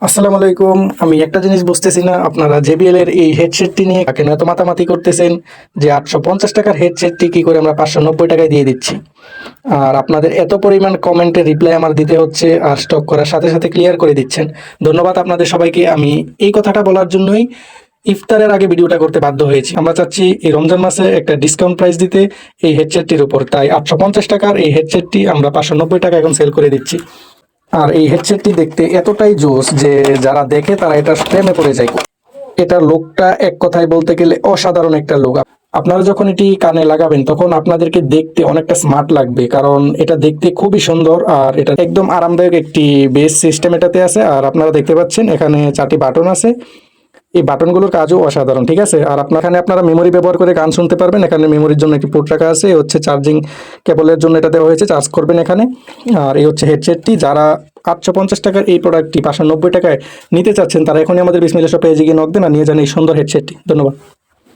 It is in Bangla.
আসসালামু আলাইকুম। আমি একটা জিনিস বুঝতেছি না, আপনারা জেবিএল এর এই হেডসেটটি নিয়ে কেন এত মাতামাতি করতেছেন যে ৮৫০ টাকার হেডসেটটি কি করে আমরা ৫৯০ টাকায় দিয়ে দিচ্ছি। আর আপনাদের এত পরিমাণ কমেন্টের রিপ্লাই আমার দিতে হচ্ছে, আর স্টক করার সাথে সাথে ক্লিয়ার করে দিচ্ছেন। ধন্যবাদ আপনাদের সবাইকে। আমি এই কথাটা বলার জন্যই ইফতারের আগে ভিডিওটা করতে বাধ্য হয়েছি। আমরা চাচ্ছি এই রমজান মাসে একটা ডিসকাউন্ট প্রাইস দিতে এই হেডসেটটির উপর, তাই ৮৫০ টাকার এই হেডসেটটি আমরা ৫৯০ টাকা এখন সেল করে দিচ্ছি। আর এই হেডসেটটি দেখতে এতটাই জোস যে যারা দেখে তারা এটার প্রেমে পড়ে যায়। এটার লুকটা এক কথায় বলতে গেলে অসাধারণ একটা লুক। আপনারা যখন এটি কানে লাগাবেন তখন আপনাদেরকে দেখতে অনেকটা স্মার্ট লাগবে, কারণ এটা দেখতে খুবই সুন্দর আর এটা একদম আরামদায়ক একটি বেস সিস্টেম এটাতে আছে। আর আপনারা দেখতে পাচ্ছেন এখানে 4টি বাটন আছে। এই বাটনগুলোর কাজও অসাধারণ, ঠিক আছে। আর আপনারা মেমোরি ব্যবহার করে গান শুনতে পারবেন। এখানে মেমোরির জন্য একটি পোর্ট রাখা আছে, এ হচ্ছে চার্জিং কেবলের জন্য এটা দেওয়া হয়েছে, চার্জ করবেন এখানে। আর এই হচ্ছে হেডসেটটি। যারা ৮৫০ টাকার এই প্রোডাক্টটি ৫৯০ টাকায় নিতে চাচ্ছেন তারা এখনই আমাদের বিসমিল্লাহ শপ পেজে গিয়ে নক দেন আর নিয়ে যান এই সুন্দর হেডসেটটি। ধন্যবাদ।